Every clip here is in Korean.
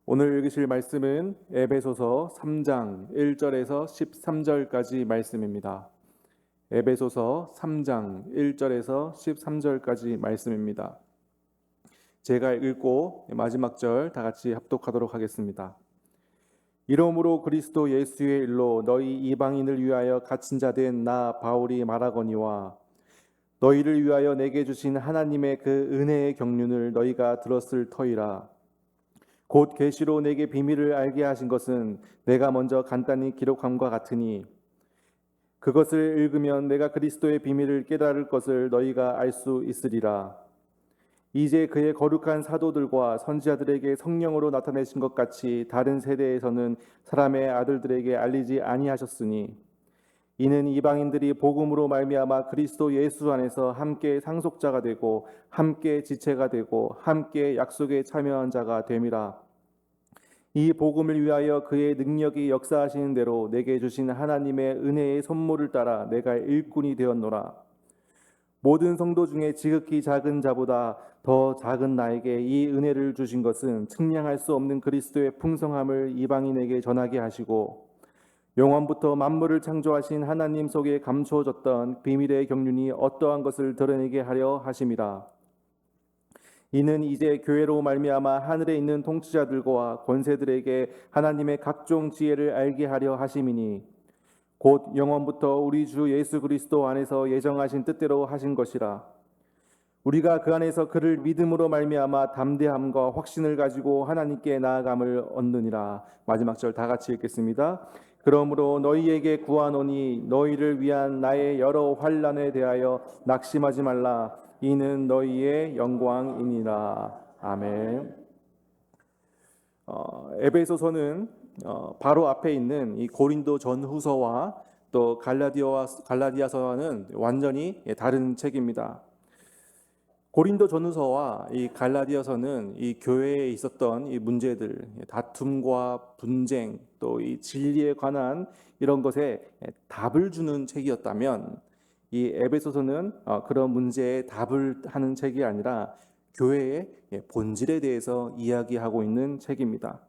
오늘 읽으실 말씀은 에베소서 3장 1절에서 13절까지 말씀입니다. 에베소서 3장 1절에서 13절까지 말씀입니다. 제가 읽고 마지막 절 다 같이 합독하도록 하겠습니다. 이러므로 그리스도 예수의 일로 너희 이방인을 위하여 갇힌 자 된 나 바울이 말하거니와 너희를 위하여 내게 주신 하나님의 그 은혜의 경륜을 너희가 들었을 터이라. 곧 계시로 내게 비밀을 알게 하신 것은 내가 먼저 간단히 기록함과 같으니 그것을 읽으면 내가 그리스도의 비밀을 깨달을 것을 너희가 알 수 있으리라. 이제 그의 거룩한 사도들과 선지자들에게 성령으로 나타내신 것 같이 다른 세대에서는 사람의 아들들에게 알리지 아니하셨으니 이는 이방인들이 복음으로 말미암아 그리스도 예수 안에서 함께 상속자가 되고 함께 지체가 되고 함께 약속에 참여한 자가 됨이라. 이 복음을 위하여 그의 능력이 역사하시는 대로 내게 주신 하나님의 은혜의 선물을 따라 내가 일꾼이 되었노라. 모든 성도 중에 지극히 작은 자보다 더 작은 나에게 이 은혜를 주신 것은 측량할 수 없는 그리스도의 풍성함을 이방인에게 전하게 하시고 영원부터 만물을 창조하신 하나님 속에 감추어졌던 비밀의 경륜이 어떠한 것을 드러내게 하려 하심이라. 이는 이제 교회로 말미암아 하늘에 있는 통치자들과 권세들에게 하나님의 각종 지혜를 알게 하려 하심이니 곧 영원부터 우리 주 예수 그리스도 안에서 예정하신 뜻대로 하신 것이라. 우리가 그 안에서 그를 믿음으로 말미암아 담대함과 확신을 가지고 하나님께 나아감을 얻느니라. 마지막 절 다 같이 읽겠습니다. 그러므로 너희에게 구하노니 너희를 위한 나의 여러 환난에 대하여 낙심하지 말라. 이는 너희의 영광이니라. 아멘. 에베소서는 바로 앞에 있는 이 고린도 전후서와 또 갈라디아서와는 완전히 다른 책입니다. 고린도 전후서와 이 갈라디아서는 이 교회에 있었던 이 문제들, 다툼과 분쟁, 또 이 진리에 관한 이런 것에 답을 주는 책이었다면 이 에베소서는 그런 문제에 답을 하는 책이 아니라 교회의 본질에 대해서 이야기하고 있는 책입니다.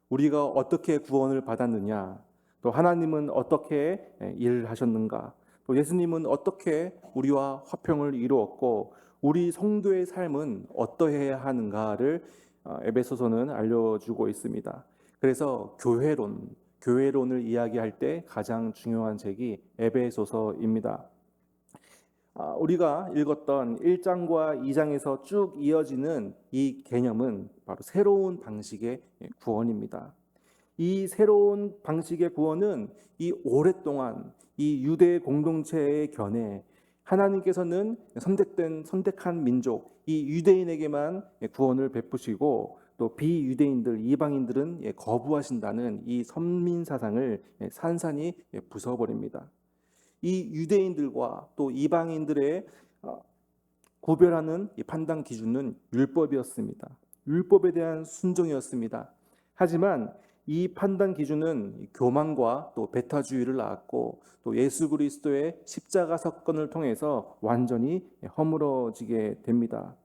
우리가 어떻게 구원을 받았느냐, 또 하나님은 어떻게 일을 하셨는가, 또 예수님은 어떻게 우리와 화평을 이루었고 우리 성도의 삶은 어떠해야 하는가를 에베소서는 알려주고 있습니다. 그래서 교회론을 이야기할 때 가장 중요한 책이 에베소서입니다. 우리가 읽었던 1장과 2장에서 쭉 이어지는 이 개념은 바로 새로운 방식의 구원입니다. 이 새로운 방식의 구원은 이 오랫동안 이 유대 공동체의 견해, 하나님께서는 선택한 민족, 이 유대인에게만 구원을 베푸시고 또 비유대인들, 이방인들은 거부하신다는 이 선민 사상을 산산이 부숴버립니다. 이 유대인들과 또 이방인들의 구별하는 이 판단 기준은 율법이었습니다. 율법에 대한 순종이었습니다. 하지만 이 판단 기준은 교만과 또 배타주의를 낳았고 또 예수 그리스도의 십자가 사건을 통해서 완전히 허물어지게 됩니다.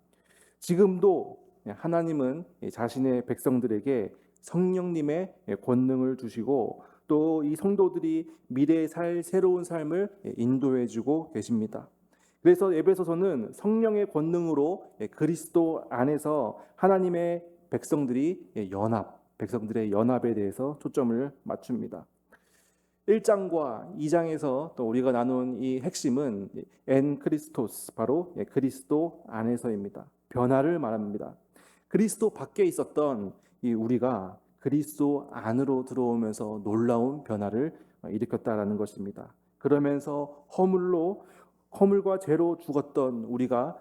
지금도 하나님은 자신의 백성들에게 성령님의 권능을 주시고 또 이 성도들이 미래에 살 새로운 삶을 인도해 주고 계십니다. 그래서 에베소서는 성령의 권능으로 그리스도 안에서 하나님의 백성들의 연합에 대해서 초점을 맞춥니다. 1장과 2장에서 또 우리가 나눈 이 핵심은 엔 크리스토스, 바로 그리스도 안에서입니다. 변화를 말합니다. 그리스도 밖에 있었던 이 우리가 그리스도 안으로 들어오면서 놀라운 변화를 일으켰다라는 것입니다. 그러면서 허물과 죄로 죽었던 우리가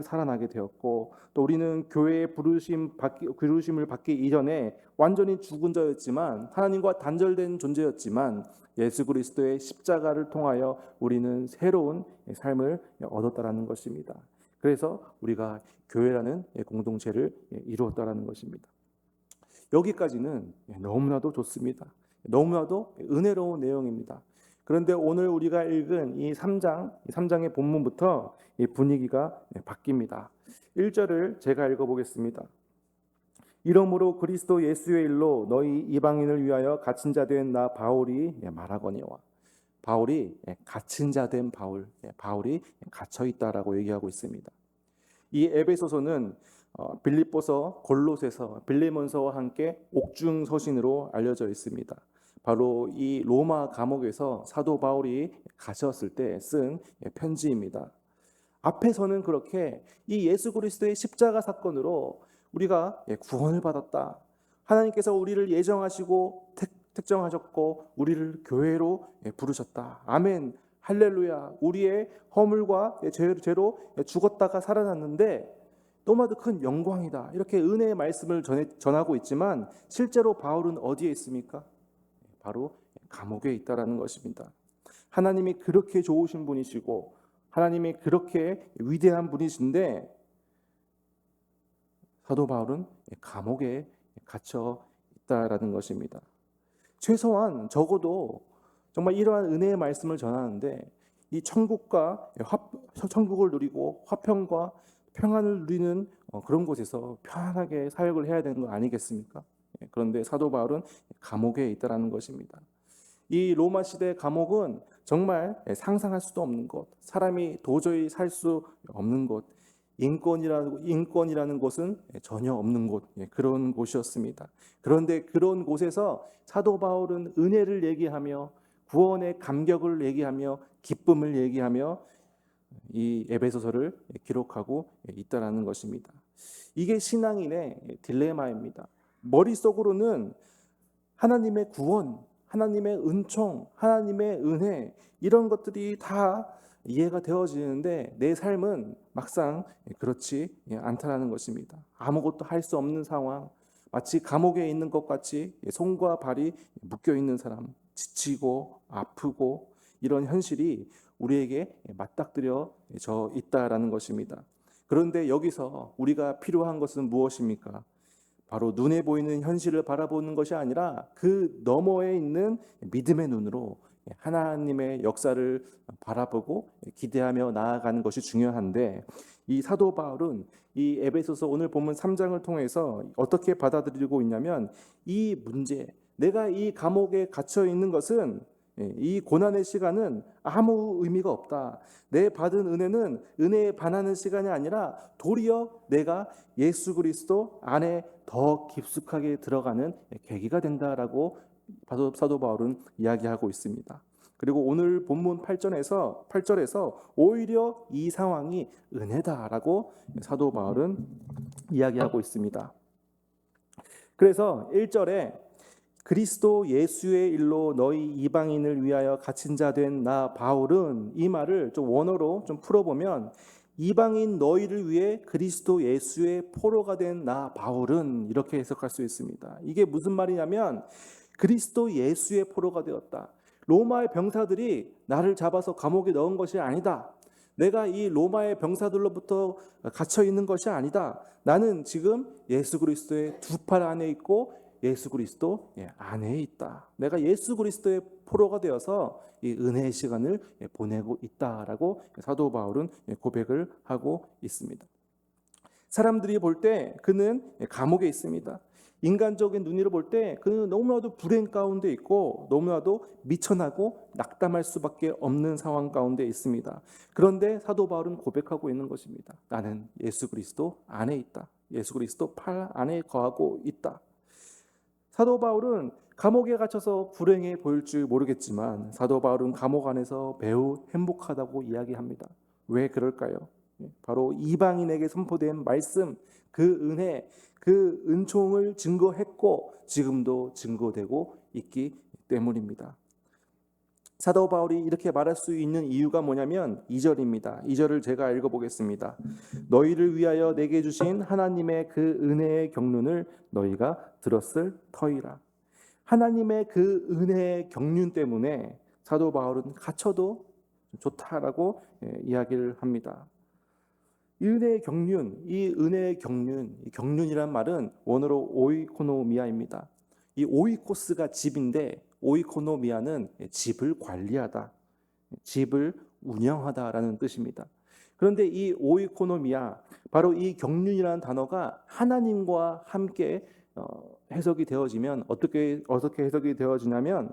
살아나게 되었고 또 우리는 교회의 부르심을 받기 이전에 완전히 죽은 자였지만 하나님과 단절된 존재였지만 예수 그리스도의 십자가를 통하여 우리는 새로운 삶을 얻었다라는 것입니다. 그래서 우리가 교회라는 공동체를 이루었다라는 것입니다. 여기까지는 너무나도 좋습니다. 너무나도 은혜로운 내용입니다. 그런데 오늘 우리가 읽은 이 3장의 본문부터 이 분위기가 바뀝니다. 1절을 제가 읽어보겠습니다. 이러므로 그리스도 예수의 일로 너희 이방인을 위하여 갇힌 자 된 나 바울이 말하거니와. 바울이 갇힌 자 된 바울이 갇혀 있다라고 얘기하고 있습니다. 이 에베소서는 빌립보서, 골로새서, 빌레몬서와 함께 옥중 서신으로 알려져 있습니다. 바로 이 로마 감옥에서 사도 바울이 갇혔을 때 쓴 편지입니다. 앞에서는 그렇게 이 예수 그리스도의 십자가 사건으로 우리가 구원을 받았다. 하나님께서 우리를 예정하시고 택정하셨고 우리를 교회로 부르셨다. 아멘. 할렐루야. 우리의 허물과 죄로 죽었다가 살아났는데 너무나도 큰 영광이다. 이렇게 은혜의 말씀을 전하고 있지만 실제로 바울은 어디에 있습니까? 바로 감옥에 있다라는 것입니다. 하나님이 그렇게 좋으신 분이시고 하나님이 그렇게 위대한 분이신데 사도 바울은 감옥에 갇혀 있다라는 것입니다. 최소한 적어도 정말 이러한 은혜의 말씀을 전하는데 이 천국을 누리고 화평과 평안을 누리는 그런 곳에서 편안하게 사역을 해야 되는 거 아니겠습니까? 그런데 사도 바울은 감옥에 있다라는 것입니다. 이 로마 시대 감옥은 정말 상상할 수도 없는 곳, 사람이 도저히 살 수 없는 곳, 인권이라는 곳은 전혀 없는 곳, 그런 곳이었습니다. 그런데 그런 곳에서 사도 바울은 은혜를 얘기하며 구원의 감격을 얘기하며 기쁨을 얘기하며 이 에베소서를 기록하고 있다라는 것입니다. 이게 신앙인의 딜레마입니다. 머릿속으로는 하나님의 구원, 하나님의 은총, 하나님의 은혜 이런 것들이 다 이해가 되어지는데 내 삶은 막상 그렇지 않다라는 것입니다. 아무것도 할 수 없는 상황, 마치 감옥에 있는 것 같이 손과 발이 묶여 있는 사람, 지치고 아프고 이런 현실이 우리에게 맞닥뜨려져 있다라는 것입니다. 그런데 여기서 우리가 필요한 것은 무엇입니까? 바로 눈에 보이는 현실을 바라보는 것이 아니라 그 너머에 있는 믿음의 눈으로 하나님의 역사를 바라보고 기대하며 나아가는 것이 중요한데 이 사도 바울은 이 에베소서 오늘 본문 3장을 통해서 어떻게 받아들이고 있냐면 이 문제, 내가 이 감옥에 갇혀 있는 것은 이 고난의 시간은 아무 의미가 없다. 내 받은 은혜는 은혜에 반하는 시간이 아니라 도리어 내가 예수 그리스도 안에 더 깊숙하게 들어가는 계기가 된다라고 사도 바울은 이야기하고 있습니다. 그리고 오늘 본문 8절에서 오히려 이 상황이 은혜다라고 사도 바울은 이야기하고 있습니다. 그래서 1절에 그리스도 예수의 일로 너희 이방인을 위하여 갇힌 자 된 나 바울은, 이 말을 좀 원어로 좀 풀어보면 이방인 너희를 위해 그리스도 예수의 포로가 된 나 바울은, 이렇게 해석할 수 있습니다. 이게 무슨 말이냐면 그리스도 예수의 포로가 되었다. 로마의 병사들이 나를 잡아서 감옥에 넣은 것이 아니다. 내가 이 로마의 병사들로부터 갇혀 있는 것이 아니다. 나는 지금 예수 그리스도의 두 팔 안에 있고 예수 그리스도 안에 있다. 내가 예수 그리스도의 포로가 되어서 이 은혜의 시간을 보내고 있다라고 사도 바울은 고백을 하고 있습니다. 사람들이 볼 때 그는 감옥에 있습니다. 인간적인 눈으로 볼 때 그는 너무나도 불행 가운데 있고 너무나도 미천하고 낙담할 수밖에 없는 상황 가운데 있습니다. 그런데 사도 바울은 고백하고 있는 것입니다. 나는 예수 그리스도 안에 있다. 예수 그리스도 팔 안에 거하고 있다. 사도 바울은 감옥에 갇혀서 불행해 보일 줄 모르겠지만 사도 바울은 감옥 안에서 매우 행복하다고 이야기합니다. 왜 그럴까요? 바로 이방인에게 선포된 말씀, 그 은혜, 그 은총을 증거했고 지금도 증거되고 있기 때문입니다. 사도 바울이 이렇게 말할 수 있는 이유가 뭐냐면 2절입니다. 2절을 제가 읽어보겠습니다. 너희를 위하여 내게 주신 하나님의 그 은혜의 경륜을 너희가 들었을 터이라. 하나님의 그 은혜의 경륜 때문에 사도 바울은 갇혀도 좋다라고 이야기를 합니다. 이 은혜의 경륜, 이 은혜의 경륜, 이 경륜이란 말은 원어로 오이코노미아입니다. 이 오이코스가 집인데 오이코노미아는 집을 관리하다, 집을 운영하다라는 뜻입니다. 그런데 이 오이코노미아, 바로 이 경륜이라는 단어가 하나님과 함께 해석이 되어지면 어떻게 해석이 되어지냐면,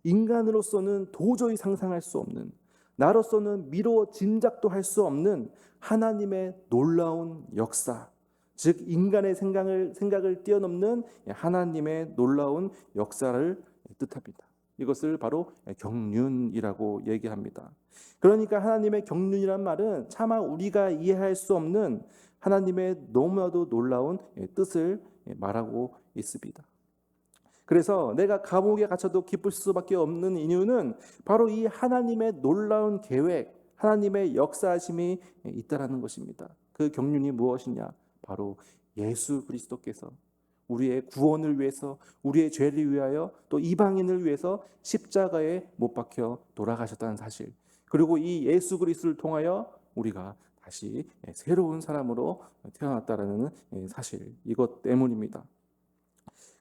인간으로서는 도저히 상상할 수 없는, 나로서는 미루어 짐작도 할 수 없는 하나님의 놀라운 역사, 즉 인간의 생각을 뛰어넘는 하나님의 놀라운 역사를 뜻합니다. 이것을 바로 경륜이라고 얘기합니다. 그러니까 하나님의 경륜이란 말은 차마 우리가 이해할 수 없는 하나님의 너무나도 놀라운 뜻을 말하고 있습니다. 그래서 내가 감옥에 갇혀도 기쁠 수밖에 없는 이유는 바로 이 하나님의 놀라운 계획, 하나님의 역사하심이 있다라는 것입니다. 그 경륜이 무엇이냐? 바로 예수 그리스도께서 우리의 구원을 위해서, 우리의 죄를 위하여, 또 이방인을 위해서 십자가에 못 박혀 돌아가셨다는 사실, 그리고 이 예수 그리스도를 통하여 우리가 다시 새로운 사람으로 태어났다라는 사실, 이것 때문입니다.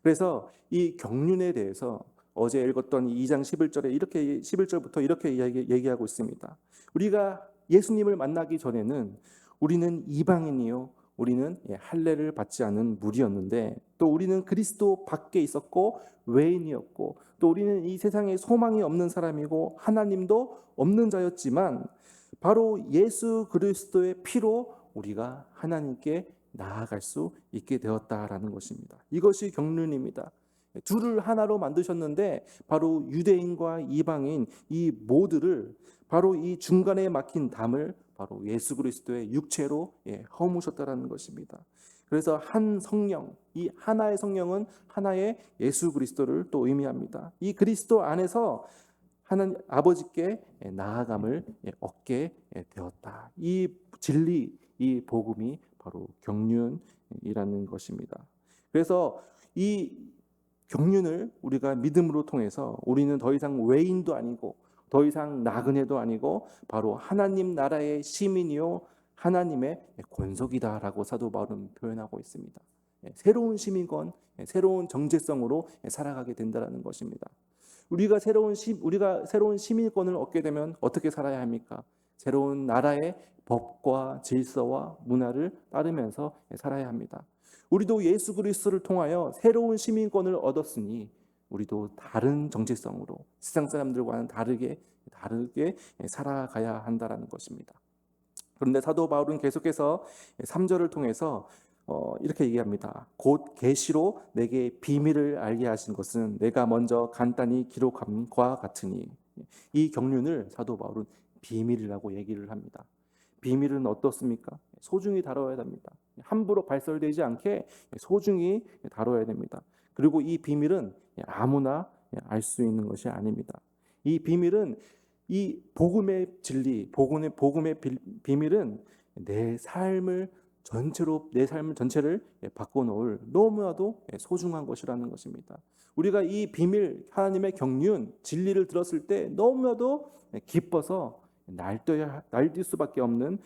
그래서 이 경륜에 대해서 어제 읽었던 2장 11절부터 이렇게 얘기하고 있습니다. 우리가 예수님을 만나기 전에는 우리는 이방인이요, 우리는 할례를 받지 않은 무리였는데, 또 우리는 그리스도 밖에 있었고 외인이었고, 또 우리는 이 세상에 소망이 없는 사람이고 하나님도 없는 자였지만, 바로 예수 그리스도의 피로 우리가 하나님께 나아갈 수 있게 되었다라는 것입니다. 이것이 경륜입니다. 둘을 하나로 만드셨는데 바로 유대인과 이방인 이 모두를, 바로 이 중간에 막힌 담을 바로 예수 그리스도의 육체로 허무셨다라는 것입니다. 그래서 한 성령, 이 하나의 성령은 하나의 예수 그리스도를 또 의미합니다. 이 그리스도 안에서 하나님 아버지께 나아감을 얻게 되었다. 이 진리, 이 복음이 바로 경륜이라는 것입니다. 그래서 이 경륜을 우리가 믿음으로 통해서 우리는 더 이상 외인도 아니고 더 이상 나그네도 아니고 바로 하나님 나라의 시민이요 하나님의 권속이다라고 사도 바울은 표현하고 있습니다. 새로운 시민권, 새로운 정체성으로 살아가게 된다는 것입니다. 우리가 새로운 시민권을 얻게 되면 어떻게 살아야 합니까? 새로운 나라의 법과 질서와 문화를 따르면서 살아야 합니다. 우리도 예수 그리스도를 통하여 새로운 시민권을 얻었으니 우리도 다른 정체성으로 세상 사람들과는 다르게 살아가야 한다라는 것입니다. 그런데 사도 바울은 계속해서 3절을 통해서 이렇게 얘기합니다. 곧 계시로 내게 비밀을 알게 하신 것은 내가 먼저 간단히 기록함과 같으니. 이 경륜을 사도 바울은 비밀이라고 얘기를 합니다. 비밀은 어떻습니까? 소중히 다뤄야 됩니다. 함부로 발설되지 않게 소중히 다뤄야 됩니다. 그리고 이 비밀은 아무나 알 수 있는 것이 아닙니다. 이 비밀은, 이 복음의 진리, 복음의 비밀은 내 삶을 전체를 바꿔놓을 너무나도 소중한 것이라는 것입니다. 우리가 이 비밀, 하나님의 경륜, 진리를 들었을 때 너무나도 기뻐서 날뛸 수밖에 없는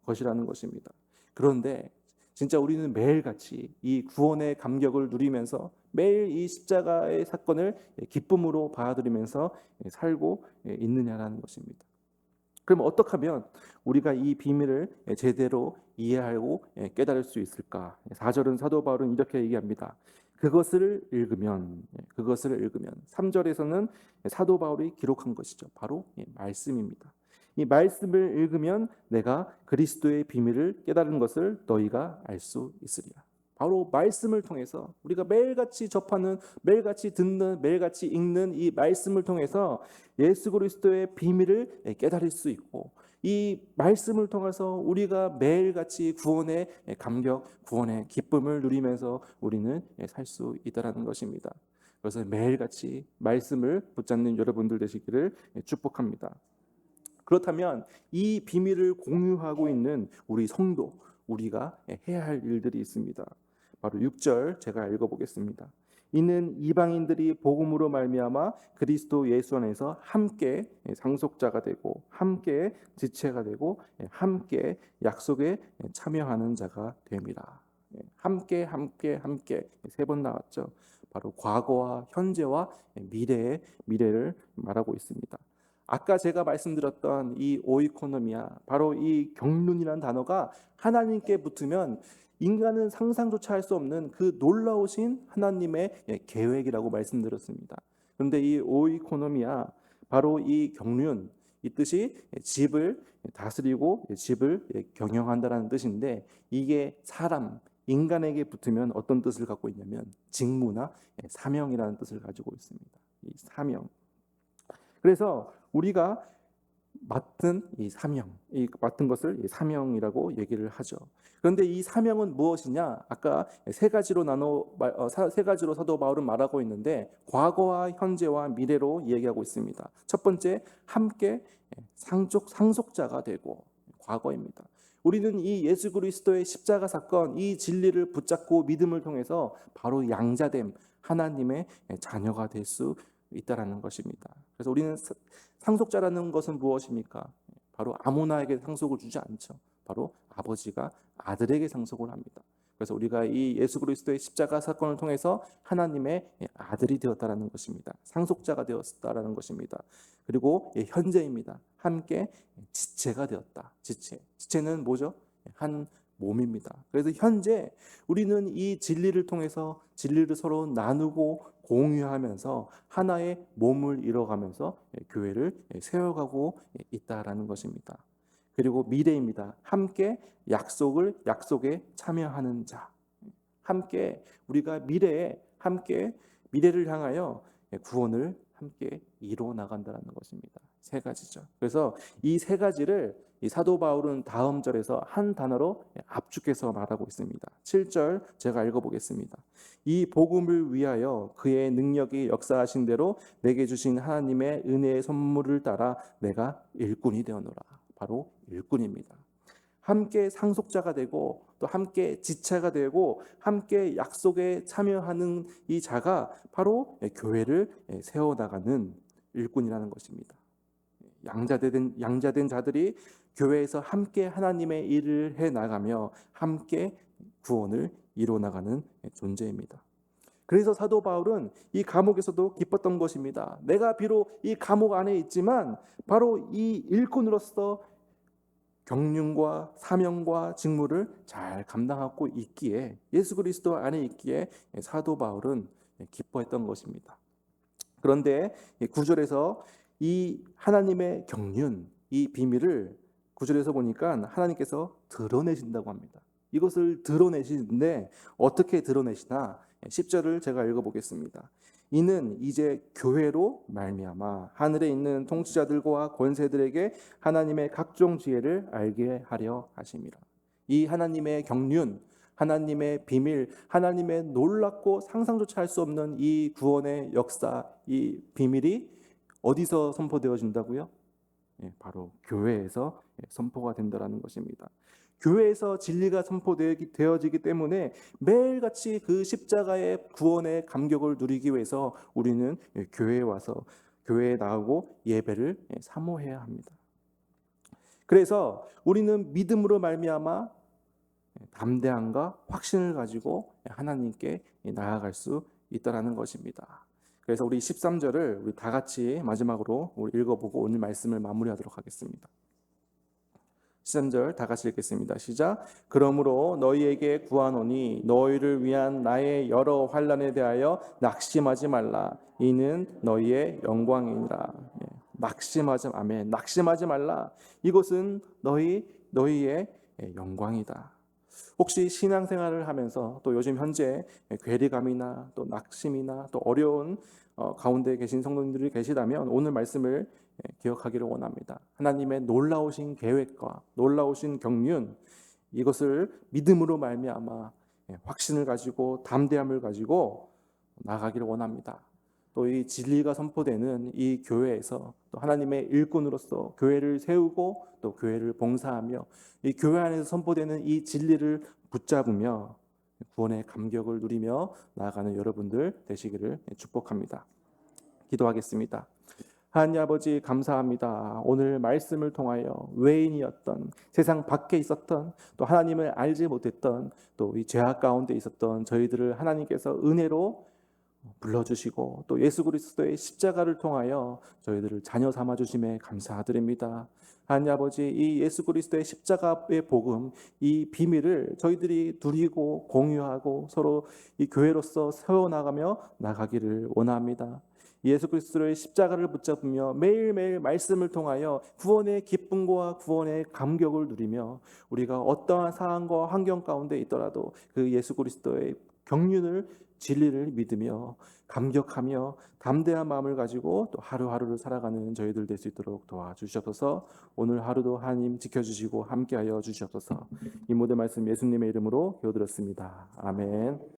것이라는 것입니다. 그런데 진짜 우리는 매일같이 이 구원의 감격을 누리면서 매일 이 십자가의 사건을 기쁨으로 받아들이면서 살고 있느냐라는 것입니다. 그럼 어떻게 하면 우리가 이 비밀을 제대로 이해하고 깨달을 수 있을까? 4절은 사도 바울은 이렇게 얘기합니다. 그것을 읽으면 3절에서는 사도 바울이 기록한 것이죠. 바로 말씀입니다. 이 말씀을 읽으면 내가 그리스도의 비밀을 깨달은 것을 너희가 알 수 있으리라. 바로 말씀을 통해서 우리가 매일같이 접하는, 매일같이 듣는, 매일같이 읽는 이 말씀을 통해서 예수 그리스도의 비밀을 깨달을 수 있고, 이 말씀을 통해서 우리가 매일같이 구원의 감격, 구원의 기쁨을 누리면서 우리는 살 수 있다는 것입니다. 그래서 매일같이 말씀을 붙잡는 여러분들 되시기를 축복합니다. 그렇다면 이 비밀을 공유하고 있는 우리 성도, 우리가 해야 할 일들이 있습니다. 바로 6절 제가 읽어보겠습니다. 이는 이방인들이 복음으로 말미암아 그리스도 예수 안에서 함께 상속자가 되고 함께 지체가 되고 함께 약속에 참여하는 자가 됨이라. 함께 3번 나왔죠. 바로 과거와 현재와 미래를 말하고 있습니다. 아까 제가 말씀드렸던 이 오이코노미아, 바로 이 경륜이라는 단어가 하나님께 붙으면 인간은 상상조차 할 수 없는 그 놀라우신 하나님의 계획이라고 말씀드렸습니다. 그런데 이 오이코노미아, 바로 이 경륜, 이 뜻이 집을 다스리고 집을 경영한다라는 뜻인데, 이게 사람, 인간에게 붙으면 어떤 뜻을 갖고 있냐면 직무나 사명이라는 뜻을 가지고 있습니다. 이 사명. 그래서 우리가 맡은 이 사명, 이 맡은 것을 이 사명이라고 얘기를 하죠. 그런데 이 사명은 무엇이냐? 아까 세 가지로 사도 바울은 말하고 있는데, 과거와 현재와 미래로 얘기하고 있습니다. 첫 번째, 함께 상속자가 되고, 과거입니다. 우리는 이 예수 그리스도의 십자가 사건, 이 진리를 붙잡고 믿음을 통해서 바로 양자됨, 하나님의 자녀가 될 수 있다라는 것입니다. 그래서 우리는 상속자라는 것은 무엇입니까? 바로 아무나에게 상속을 주지 않죠. 바로 아버지가 아들에게 상속을 합니다. 그래서 우리가 이 예수 그리스도의 십자가 사건을 통해서 하나님의 아들이 되었다라는 것입니다. 상속자가 되었다라는 것입니다. 그리고 현재입니다. 함께 지체가 되었다. 지체는 뭐죠? 한 몸입니다. 그래서 현재 우리는 이 진리를 통해서 진리를 서로 나누고 공유하면서 하나의 몸을 이뤄가면서 교회를 세워가고 있다라는 것입니다. 그리고 미래입니다. 함께 약속에 참여하는 자. 함께 우리가 미래를 향하여 구원을 함께 이루어 나간다는 것입니다. 세 가지죠. 그래서 이 세 가지를 이 사도 바울은 다음 절에서 한 단어로 압축해서 말하고 있습니다. 7절 제가 읽어보겠습니다. 이 복음을 위하여 그의 능력이 역사하신 대로 내게 주신 하나님의 은혜의 선물을 따라 내가 일꾼이 되었노라. 바로 일꾼입니다. 함께 상속자가 되고 또 함께 지체가 되고 함께 약속에 참여하는 이 자가 바로 교회를 세워나가는 일꾼이라는 것입니다. 양자된 자들이 교회에서 함께 하나님의 일을 해나가며 함께 구원을 이루어나가는 존재입니다. 그래서 사도 바울은 이 감옥에서도 기뻤던 것입니다. 내가 비록 이 감옥 안에 있지만 바로 이 일꾼으로서 경륜과 사명과 직무를 잘 감당하고 있기에, 예수 그리스도 안에 있기에 사도 바울은 기뻐했던 것입니다. 그런데 9절에서 이 하나님의 경륜, 이 비밀을 9절에서 보니까 하나님께서 드러내신다고 합니다. 이것을 드러내시는데 어떻게 드러내시나? 10절을 제가 읽어보겠습니다. 이는 이제 교회로 말미암아 하늘에 있는 통치자들과 권세들에게 하나님의 각종 지혜를 알게 하려 하심이라. 이 하나님의 경륜, 하나님의 비밀, 하나님의 놀랍고 상상조차 할 수 없는 이 구원의 역사, 이 비밀이 어디서 선포되어진다고요? 바로 교회에서 선포가 된다는 것입니다. 교회에서 진리가 선포되어지기 때문에 매일같이 그 십자가의 구원의 감격을 누리기 위해서 우리는 교회에 와서 교회에 나오고 예배를 사모해야 합니다. 그래서 우리는 믿음으로 말미암아 담대함과 확신을 가지고 하나님께 나아갈 수 있다라는 것입니다. 그래서 우리 13절을 우리 다 같이 마지막으로 우리 읽어보고 오늘 말씀을 마무리하도록 하겠습니다. 13절 다 같이 읽겠습니다. 시작. 그러므로 너희에게 구하노니 너희를 위한 나의 여러 환난에 대하여 낙심하지 말라. 이는 너희의 영광이니라. 아멘. 낙심하지 말라. 이것은 너희의 영광이다. 혹시 신앙생활을 하면서 또 요즘 현재 괴리감이나 또 낙심이나 또 어려운 가운데 계신 성도님들이 계시다면 오늘 말씀을 기억하기를 원합니다. 하나님의 놀라우신 계획과 놀라우신 경륜, 이것을 믿음으로 말미암아 확신을 가지고 담대함을 가지고 나아가기를 원합니다. 또 이 진리가 선포되는 이 교회에서 또 하나님의 일꾼으로서 교회를 세우고 또 교회를 봉사하며 이 교회 안에서 선포되는 이 진리를 붙잡으며 구원의 감격을 누리며 나아가는 여러분들 되시기를 축복합니다. 기도하겠습니다. 하나님 아버지 감사합니다. 오늘 말씀을 통하여 외인이었던, 세상 밖에 있었던, 또 하나님을 알지 못했던, 또 이 죄악 가운데 있었던 저희들을 하나님께서 은혜로 불러주시고 또 예수 그리스도의 십자가를 통하여 저희들을 자녀 삼아 주심에 감사드립니다. 하나님 아버지, 이 예수 그리스도의 십자가의 복음, 이 비밀을 저희들이 누리고 공유하고 서로 이 교회로서 세워나가며 나가기를 원합니다. 예수 그리스도의 십자가를 붙잡으며 매일매일 말씀을 통하여 구원의 기쁨과 구원의 감격을 누리며 우리가 어떠한 상황과 환경 가운데 있더라도 그 예수 그리스도의 경륜을 진리를 믿으며 감격하며 담대한 마음을 가지고 또 하루하루를 살아가는 저희들 될 수 있도록 도와주시옵소서. 오늘 하루도 하나님 지켜주시고 함께하여 주시옵소서. 이 모든 말씀 예수님의 이름으로 기도드렸습니다. 아멘.